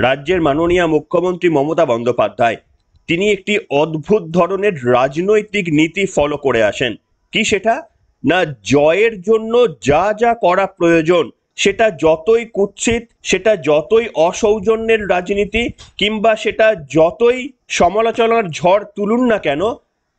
রাজ্যের মাননীয় মুখ্যমন্ত্রী মমতা বন্দ্যোপাধ্যায় তিনি একটি অদ্ভুত ধরনের রাজনৈতিক নীতি ফলো করে আসেন। কি সেটা? না, জয়ের জন্য যা যা করা প্রয়োজন সেটা যতই কুৎসিত, সেটা যতই অসৌজন্যের রাজনীতি, কিংবা সেটা যতই সমালোচনার ঝড় তুলুন না কেন,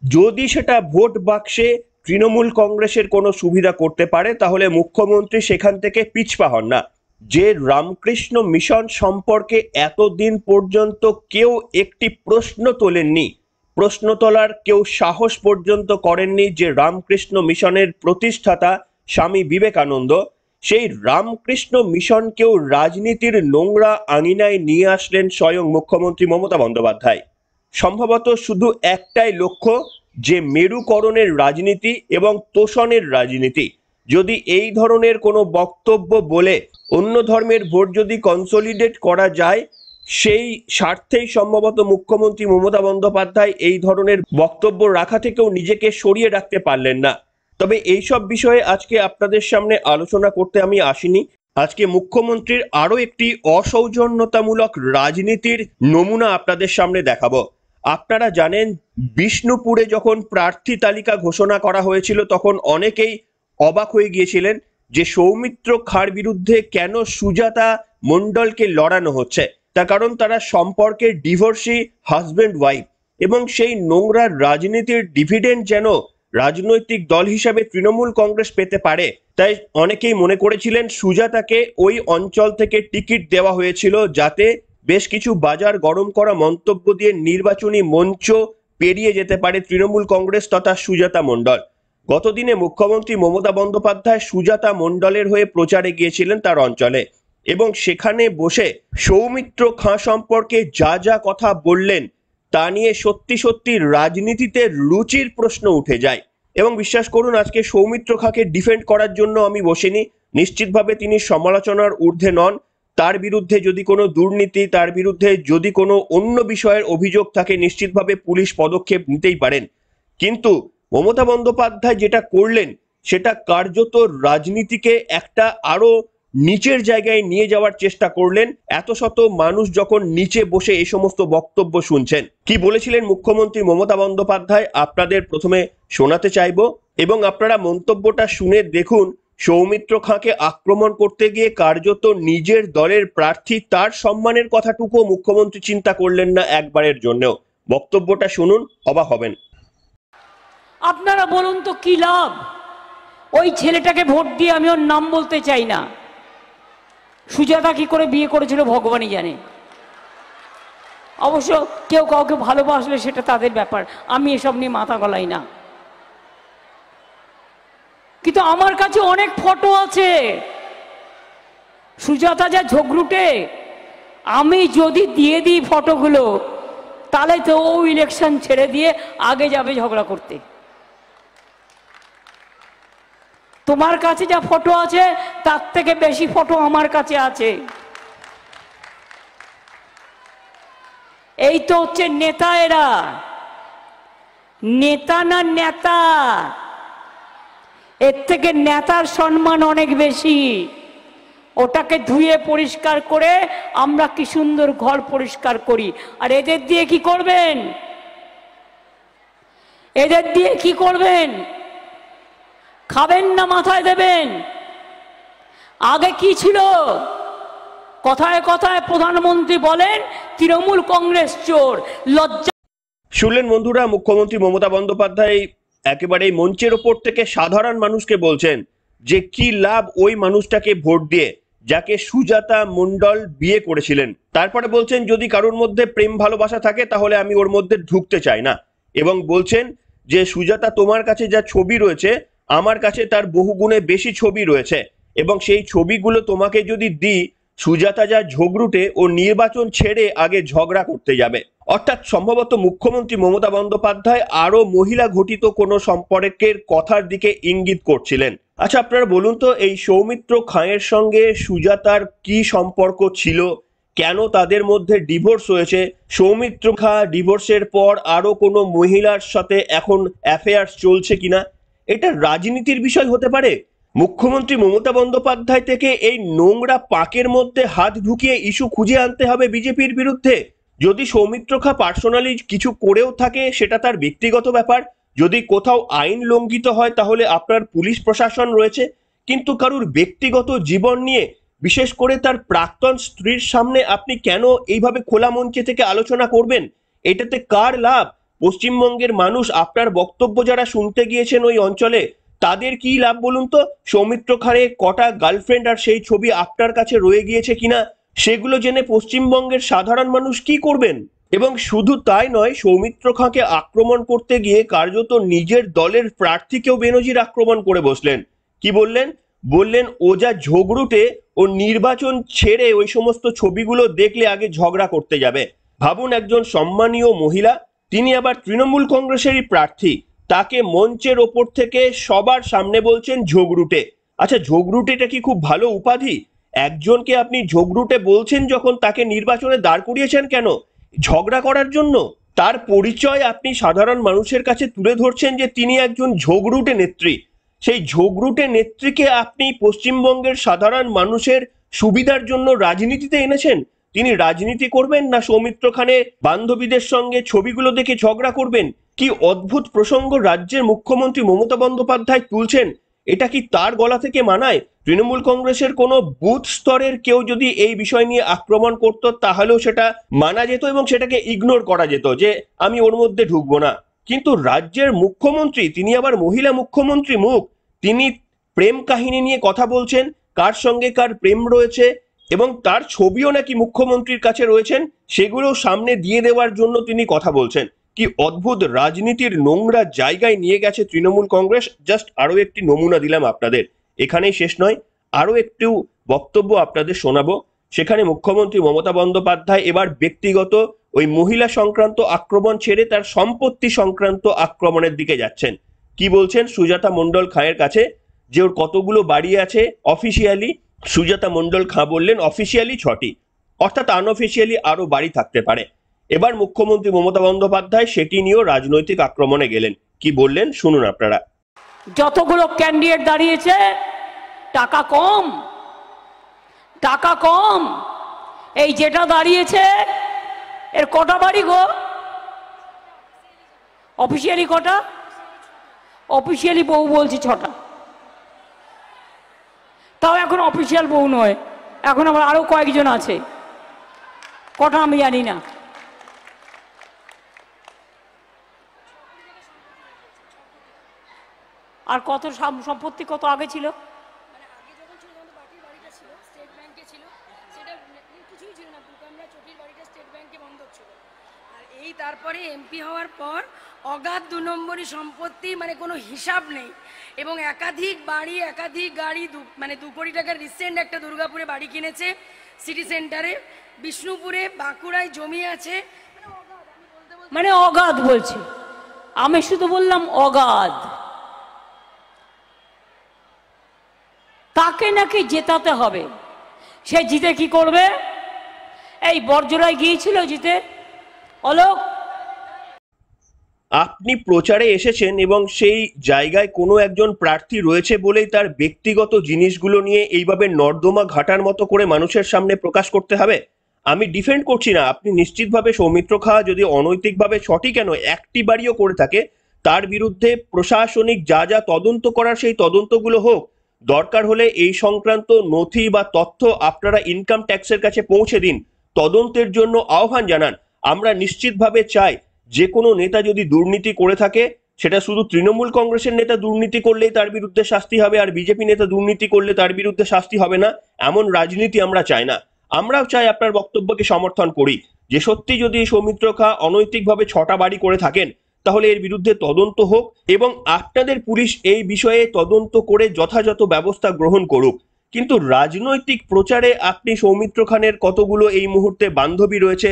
যদি সেটা ভোট বাক্সে তৃণমূল কংগ্রেসের কোনো সুবিধা করতে পারে তাহলে মুখ্যমন্ত্রী সেখান থেকে পিছপা হন না। যে রামকৃষ্ণ মিশন সম্পর্কে এতদিন পর্যন্ত কেউ একটি প্রশ্ন তোলেননি, প্রশ্ন তোলার কেউ সাহস পর্যন্ত করেননি, যে রামকৃষ্ণ মিশনের প্রতিষ্ঠাতা স্বামী বিবেকানন্দ, সেই রামকৃষ্ণ মিশনকেও রাজনীতির নোংরা আঙিনায় নিয়ে আসলেন স্বয়ং মুখ্যমন্ত্রী মমতা বন্দ্যোপাধ্যায়। সম্ভবত শুধু একটাই লক্ষ্য, যে মেরুকরণের রাজনীতি এবং তোষণের রাজনীতি। যদি এই ধরনের কোনো বক্তব্য বলে অন্য ধর্মের ভোট যদি কনসলিডেট করা যায়, সেই স্বার্থেই সম্ভবত মুখ্যমন্ত্রী মমতা বন্দ্যোপাধ্যায় এই ধরনের বক্তব্য রাখা থেকেও নিজেকে সরিয়ে রাখতে পারলেন না। তবে এইসব বিষয়ে আজকে আপনাদের সামনে আলোচনা করতে আমি আসিনি। আজকে মুখ্যমন্ত্রীর আরো একটি অসৌজন্যতামূলক রাজনীতির নমুনা আপনাদের সামনে দেখাবো। আপনারা জানেন, বিষ্ণুপুরে যখন প্রার্থী তালিকা ঘোষণা করা হয়েছিল তখন অনেকেই অবাক হয়ে গিয়েছিলেন যে সৌমিত্র খাঁর বিরুদ্ধে কেন সুজাতা মণ্ডলকে লড়ানো হচ্ছে। তার কারণ তারা সম্পর্কে ডিভোর্সি হাজব্যান্ড ওয়াইফ, এবং সেই নোংরা রাজনীতির ডিভিডেন্ড যেন রাজনৈতিক দল হিসাবে তৃণমূল কংগ্রেস পেতে পারে, তাই অনেকেই মনে করেছিলেন সুজাতাকে ওই অঞ্চল থেকে টিকিট দেওয়া হয়েছিল যাতে বেশ কিছু বাজার গরম করা মন্তব্য দিয়ে নির্বাচনী মঞ্চ পেরিয়ে যেতে পারে তৃণমূল কংগ্রেস তথা সুজাতা মণ্ডল। গতদিনে মুখ্যমন্ত্রী মমতা বন্দ্যোপাধ্যায় সুজাতা মণ্ডলের হয়ে প্রচারে গিয়েছিলেন তার অঞ্চলে, এবং সেখানে বসে সৌমিত্র খাঁ সম্পর্কে যা যা কথা বললেন তা নিয়ে সত্যি সত্যি রাজনীতিতে রুচির প্রশ্ন উঠে যায়। এবং বিশ্বাস করুন, আজকে সৌমিত্র খাঁকে ডিফেন্ড করার জন্য আমি বসিনি। নিশ্চিতভাবে তিনি সমালোচনার ঊর্ধ্বে নন। তার বিরুদ্ধে যদি কোনো দুর্নীতি, তার বিরুদ্ধে যদি কোনো অন্য বিষয়ের অভিযোগ থাকে, নিশ্চিতভাবে পুলিশ পদক্ষেপ নিতেই পারেন। কিন্তু মমতা বন্দ্যোপাধ্যায় যেটা করলেন সেটা কার্যত রাজনীতিকে একটা আরো নিচের জায়গায় নিয়ে যাওয়ার চেষ্টা করলেন। এত শত মানুষ যখন নিচে বসে এই সমস্ত বক্তব্য শুনছেন, কি বলেছিলেন মুখ্যমন্ত্রী মমতা বন্দ্যোপাধ্যায় আপনাদের প্রথমে শোনাতে চাইব, এবং আপনারা মন্তব্যটা শুনে দেখুন। সৌমিত্র খাঁকে আক্রমণ করতে গিয়ে কার্যত নিজের দলের প্রার্থী তার সম্মানের কথাটুকু মুখ্যমন্ত্রী চিন্তা করলেন না একবারের জন্যও। বক্তব্যটা শুনুন, অবাক হবেন। আপনারা বলুন তো কি লাভ? ওই ছেলেটাকে ভোট দিয়ে আমি ওর নাম বলতে চাই না। সুজাতা কি করে বিয়ে করেছিল ভগবানই জানে। অবশ্য কেউ কাউকে ভালোবাসলে সেটা তাদের ব্যাপার, আমি এসব নিয়ে মাথা গলাই না। কিন্তু আমার কাছে অনেক ফটো আছে। সুজাতা যা ঝগড়ুটে, আমি যদি দিয়ে দিই ফটোগুলো তাহলে তো ও ইলেকশন ছেড়ে দিয়ে আগে যাবে ঝগড়া করতে। তোমার কাছে যা ফটো আছে তার থেকে বেশি ফটো আমার কাছে আছে। এই তো হচ্ছে নেতা, এরা নেতা না নেতা, এর থেকে নেতার সম্মান অনেক বেশি। ওটাকে ধুয়ে পরিষ্কার করে আমরা কি সুন্দর ঘর পরিষ্কার করি। আর এদের দিয়ে কি করবেন? এদের দিয়ে কি করবেন? খাবেন না মাথায় দেবেন? আগে কি ছিল? কথায় কথায় প্রধানমন্ত্রী বলেন তৃণমূল কংগ্রেস চোর। লজ্জা। শুনলেন বন্ধুরা, মুখ্যমন্ত্রী মমতা বন্দ্যোপাধ্যায় একেবারে মঞ্চের ওপর থেকে সাধারণ মানুষকে বলছেন যে কি লাভ ওই মানুষটাকে ভোট দিয়ে যাকে সুজাতা মণ্ডল বিয়ে করেছিলেন। তারপরে বলছেন যদি কারোর মধ্যে প্রেম ভালোবাসা থাকে তাহলে আমি ওর মধ্যে ঢুকতে চাই না, এবং বলছেন যে সুজাতা তোমার কাছে যা ছবি রয়েছে আমার কাছে তার বহুগুণে বেশি ছবি রয়েছে, এবং সেই ছবিগুলো তোমাকে যদি দিই, সুজাতা যা ঝগড়ুটে ও নির্বাচন ছেড়ে আগে ঝগড়া করতে যাবে। অর্থাৎ সম্ভবত মুখ্যমন্ত্রী মমতা বন্দ্যোপাধ্যায় আরো মহিলা ঘটিত কোনো সম্পর্কের কথার দিকে ইঙ্গিত করছিলেন। আচ্ছা, আপনারা বলুন তো, এই সৌমিত্র খাঁয়ের সঙ্গে সুজাতার কি সম্পর্ক ছিল? কেন তাদের মধ্যে ডিভোর্স হয়েছে? সৌমিত্র খাঁ ডিভোর্সের পর আরো কোনো মহিলার সাথে এখন অ্যাফেয়ার্স চলছে কিনা? এটা রাজনীতির বিষয় হতে পারে? মুখ্যমন্ত্রী মমতা বন্দ্যোপাধ্যায় থেকে এই নোংরা পাকের মধ্যে হাত ঢুকিয়ে ইস্যু খুঁজে আনতে হবে বিজেপির বিরুদ্ধে। যদি সৌমিত্র খা পার্সোনালি কিছু করেও থাকে সেটা তার ব্যক্তিগত ব্যাপার, যদি কোথাও আইন লঙ্ঘিত হয় তাহলে আপনার পুলিশ প্রশাসন রয়েছে, কিন্তু কারুর ব্যক্তিগত জীবন নিয়ে, বিশেষ করে তার প্রাক্তন স্ত্রীর সামনে আপনি কেন এইভাবে খোলা মঞ্চে থেকে আলোচনা করবেন? এটাতে কার লাভ? পশ্চিমবঙ্গের মানুষ আপনার বক্তব্য যারা শুনতে গিয়েছেন ওই অঞ্চলে, তাদের কি লাভ বলুন তো? সৌমিত্র খাঁর কটা গার্লফ্রেন্ড আর সেই ছবি আপনার কাছে রয়ে গিয়েছে কিনা সেগুলো জেনে পশ্চিমবঙ্গের সাধারণ মানুষ কি করবেন? এবং শুধু তাই নয়, সৌমিত্র খাঁকে আক্রমণ করতে গিয়ে কার্যত নিজের দলের প্রার্থীকেও বেনজির আক্রমণ করে বসলেন। কি বললেন? বললেন ও যা ঝগড়ুটে, ও নির্বাচন ছেড়ে ওই সমস্ত ছবিগুলো দেখলে আগে ঝগড়া করতে যাবে। ভাবুন, একজন সম্মানীয় মহিলা, তিনি আবার তৃণমূল কংগ্রেসেরই প্রার্থী, তাকে মঞ্চের ওপর থেকে সবার সামনে বলছেন ঝগড়ুটে। আচ্ছা, ঝগড়ুটেটা কি খুব ভালো উপাধি? একজনকে আপনি ঝগড়ুটে বলছেন যখন, তাকে নির্বাচনে দাঁড় করিয়েছেন কেন? ঝগড়া করার জন্য? তার পরিচয় আপনি সাধারণ মানুষের কাছে তুলে ধরছেন যে তিনি একজন ঝগড়ুটে নেত্রী। সেই ঝগড়ুটে নেত্রীকে আপনি পশ্চিমবঙ্গের সাধারণ মানুষের সুবিধার জন্য রাজনীতিতে এনেছেন। তিনি রাজনীতি করবেন না সৌমিত্র খানের বান্ধবীদের সঙ্গে ছবিগুলো দেখে ঝগড়া করবেন? কি অদ্ভুত প্রসঙ্গ রাজ্যের মুখ্যমন্ত্রী মমতা বন্দ্যোপাধ্যায় তুলছেন! এটা কি তার গলা থেকে মানায়? তৃণমূল কংগ্রেসের কোনো বুথ স্তরের কেউ যদি এই বিষয় নিয়ে আক্রমণ করত তাহলেও সেটা মানা যেত এবং সেটাকে ইগনোর করা যেত যে আমি ওর মধ্যে ঢুকবো না। কিন্তু রাজ্যের মুখ্যমন্ত্রী, তিনি আবার মহিলা মুখ্যমন্ত্রী মুখ, তিনি প্রেম কাহিনী নিয়ে কথা বলছেন, কার সঙ্গে কার প্রেম রয়েছে এবং তার ছবিও নাকি মুখ্যমন্ত্রীর কাছে রয়েছেন, সেগুলো সামনে দিয়ে দেওয়ার জন্য তিনি কথা বলছেন। কি অদ্ভুত রাজনীতির নোংরা জায়গায় নিয়ে গেছে তৃণমূল কংগ্রেস। জাস্ট আরো একটি নমুনা দিলাম আপনাদের, এখানেই শেষ নয়, আরো একটু বক্তব্য আপনাদের শোনাবো। সেখানে মুখ্যমন্ত্রী মমতা বন্দ্যোপাধ্যায় এবার ব্যক্তিগত ওই মহিলা সংক্রান্ত আক্রমণ ছেড়ে তার সম্পত্তি সংক্রান্ত আক্রমণের দিকে যাচ্ছেন। কি বলছেন? সুজাতা মণ্ডল খাঁয়ের কাছে যে ওর কতগুলো বাড়ি আছে অফিসিয়ালি, সুজাতা মণ্ডল খাঁ বললেন অফিসিয়ালি 6টি, অর্থাৎ আনঅফিসিয়ালি আরো বাড়ি থাকতে পারে। এবার মুখ্যমন্ত্রী মমতা বন্দ্যোপাধ্যায় সেটি নিয়েও রাজনৈতিক আক্রমণে গেলেন। কি বললেন শুনুন আপনারা। যতগুলো ক্যান্ডিডেট দাঁড়িয়েছে, টাকা কম, টাকা কম। এই যেটা দাঁড়িয়েছে এর কটা বাড়ি গো? অফিসিয়ালি কটা? অফিসিয়ালি বউ বলছি 6টা, তাও এখন অফিসিয়াল বউ নয়, এখন আবার আরো কয়েকজন আছে, কটা আমি জানি না। আর কত সম্পত্তি কত আগে ছিল? এই তারপরে এমপি হওয়ার পর অগাধ 2 নম্বরই সম্পত্তি, মানে কোনো হিসাব নেই, এবং একাধিক বাড়ি, একাধিক গাড়ি, মানে 2 কোটি টাকার রিসেন্ট একটা দুর্গাপুরে বাড়ি কিনেছে, সিটি সেন্টারে, বিষ্ণুপুরে, বাঁকুড়ায় জমি আছে, মানে অগাধ বলছে, আমি শুধু বললাম অগাধ। তাকে নাকি জেতাতে হবে। সে জিতে কি করবে? এই বর্জরায় গিয়েছিল জিতে, অলোক আপনি প্রচারে এসেছেন এবং সেই জায়গায় কোনো একজন প্রার্থী রয়েছে বলেই তার ব্যক্তিগত জিনিসগুলো নিয়ে এইভাবে নর্দমা ঘাটার মতো করে মানুষের সামনে প্রকাশ করতে হবে? আমি ডিফেন্ড করছি না, আপনি নিশ্চিতভাবে সৌমিত্র খাঁ যদি অনৈতিকভাবে 6টি কেন 1টি বাড়িও করে থাকে, তার বিরুদ্ধে প্রশাসনিক যা যা তদন্ত করার সেই তদন্তগুলো হোক। দরকার হলে এই সংক্রান্ত নথি বা তথ্য আপনারা ইনকাম ট্যাক্সের কাছে পৌঁছে দিন, তদন্তের জন্য আহ্বান জানান। আমরা নিশ্চিতভাবে চাই যে কোনো নেতা যদি দুর্নীতি করে থাকে, সেটা শুধু তৃণমূল কংগ্রেসের নেতা দুর্নীতি করলেই তার বিরুদ্ধে শাস্তি হবে আর বিজেপি নেতা দুর্নীতি করলে তার বিরুদ্ধে শাস্তি হবে না, এমন রাজনীতি আমরা চাই না। আমরাও চাই, আপনার বক্তব্যকে সমর্থন করি, যে সত্যি যদি সৌমিত্র খাঁ অনৈতিকভাবে 6টা বাড়ি করে থাকেন তাহলে এর বিরুদ্ধে তদন্ত হোক এবং আপনাদের পুলিশ এই বিষয়ে তদন্ত করে যথাযথ ব্যবস্থা গ্রহণ করুক। কিন্তু রাজনৈতিক প্রচারে আপনি সৌমিত্র খানের কতগুলো এই মুহূর্তে বান্ধবী রয়েছে,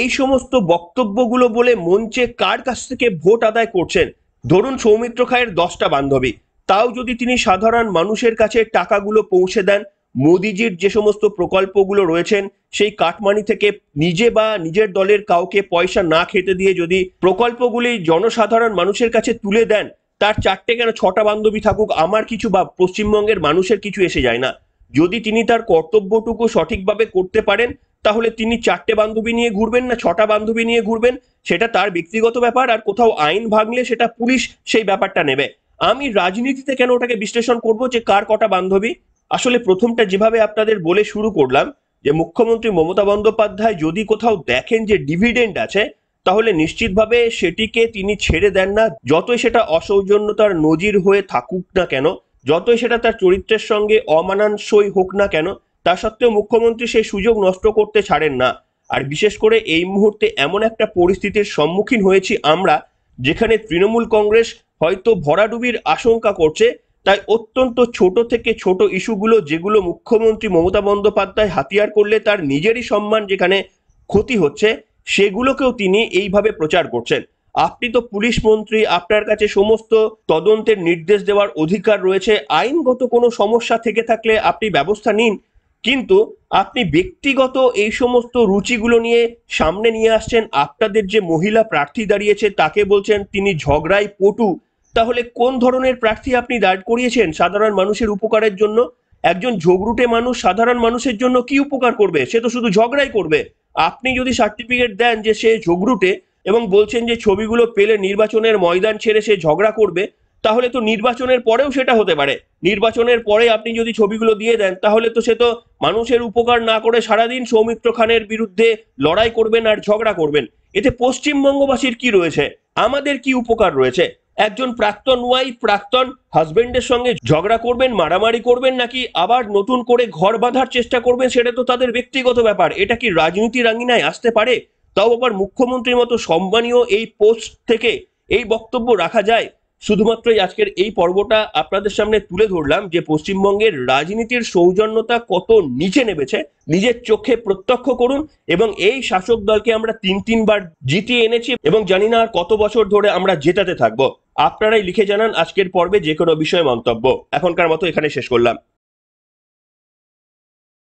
এই সমস্ত বক্তব্যগুলো বলে মঞ্চে কার কাছ থেকে ভোট আদায় করছেন? ধরুন সৌমিত্র খায়ের 10টা বান্ধবী, তাও যদি তিনি সাধারণ মানুষের কাছে টাকাগুলো পৌঁছে দেন, মোদিজির যে সমস্ত প্রকল্পগুলো রয়েছেন সেই কাটমানি থেকে নিজে বা নিজের দলের কাউকে পয়সা না খেতে দিয়ে যদি প্রকল্পগুলি জনসাধারণ মানুষের কাছে তুলে দেন, তার 4টে কেন 6টা বান্ধবী থাকুক, আমার কিছু বা পশ্চিমবঙ্গের মানুষের কিছু এসে যায় না। যদি তিনি তার কর্তব্যটুকু সঠিকভাবে করতে পারেন তাহলে তিনি 4টে বান্ধবী নিয়ে ঘুরবেন না 6টা বান্ধবী নিয়ে ঘুরবেন, সেটা তার ব্যক্তিগত ব্যাপার। আর কোথাও আইন ভাঙলে সেটা পুলিশ সেই ব্যাপারটা নেবে। আমি রাজনীতিতে কেন ওটাকে বিশ্লেষণ করব যে কার কটা বান্ধবী। আসলে প্রথমটা যেভাবে আপনাদের বলে শুরু করলাম যে মুখ্যমন্ত্রী মমতা বন্দ্যোপাধ্যায় যদি কোথাও দেখেন যে ডিভিডেন্ড আছে, তাহলে নিশ্চিতভাবে সেটিকে তিনি ছেড়ে দেন না, যতই সেটা অসৌজন্যতার নজির হয়ে থাকুক না কেন, যতই সেটা তার চরিত্রের সঙ্গে অমানানসই হোক না কেন, তা সত্ত্বেও মুখ্যমন্ত্রী সেই সুযোগ নষ্ট করতে ছাড়েন না। আর বিশেষ করে এই মুহূর্তে এমন একটা পরিস্থিতির সম্মুখীন হয়েছি আমরা, যেখানে তৃণমূল কংগ্রেস হয়তো ভরাডুবির আশঙ্কা করছে। তাই অত্যন্ত ছোট থেকে ছোট ইস্যুগুলো যেগুলো মুখ্যমন্ত্রী মমতা বন্দ্যোপাধ্যায় হাতিয়ার করলে তার নিজেরই সম্মান যেখানে ক্ষতি হচ্ছে, সেগুলোকেও তিনি এইভাবে প্রচার করছেন। আপনি তো পুলিশ মন্ত্রী, আপনার কাছে সমস্ত তদন্তের নির্দেশ দেওয়ার অধিকার রয়েছে। আইনগত কোনো সমস্যা থেকে থাকলে আপনি ব্যবস্থা নিন, কিন্তু আপনি ব্যক্তিগত এই সমস্ত রুচিগুলো নিয়ে সামনে নিয়ে আসছেন। আপনাদের যে মহিলা প্রার্থী দাঁড়িয়েছে তাকে বলছেন তিনি ঝগড়ায় পটু। তাহলে কোন ধরনের প্রার্থী আপনি দাঁড় করিয়েছেন সাধারণ মানুষের উপকারের জন্য? একজন ঝগড়ুটে মানুষ সাধারণ মানুষের জন্য কি উপকার করবে? সে তো শুধু ঝগড়াই করবে। আপনি যদি সার্টিফিকেট দেন যে সে ঝগড়ুটে এবং বলছেন যে ছবিগুলো পেলে নির্বাচনের ময়দান ছেড়ে সে ঝগড়া করবে, তাহলে তো নির্বাচনের পরেও সেটা হতে পারে। নির্বাচনের পরে আপনি যদি ছবিগুলো দিয়ে দেন তাহলে তো সে তো মানুষের উপকার না করে সারাদিন সৌমিত্র খানের বিরুদ্ধে লড়াই করবেন আর ঝগড়া করবেন। এতে পশ্চিমবঙ্গবাসীর কি রয়েছে? আমাদের কি উপকার রয়েছে? একজন প্রাক্তন ওয়াইফ প্রাক্তন হাজবেন্ডের সঙ্গে ঝগড়া করবেন, মারামারি করবেন, নাকি আবার নতুন করে ঘর বাঁধার চেষ্টা করবেন, সেটা তো তাদের ব্যক্তিগত ব্যাপার। এটা কি রাজনীতির আঙিনায় আসতে পারে? তাও আবার মুখ্যমন্ত্রীর মতো সম্মানীয় এই পোস্ট থেকে এই বক্তব্য রাখা যায়? শুধুমাত্রই আজকের এই পর্বটা আপনাদের সামনে তুলে ধরলাম যে পশ্চিমবঙ্গের রাজনীতির সৌজন্যতা কত নিচে নেমেছে। নিজের চোখে প্রত্যক্ষ করুন। এবং এই শাসক দলকে আমরা তিনবার জিতিয়ে এনেছি এবং জানি না আর কত বছর ধরে আমরা জেতাতে থাকবো। আপনারাই লিখে জানান আজকের পর্বে যে কোনো বিষয়ে মন্তব্য। এখনকার মতো এখানে শেষ করলাম।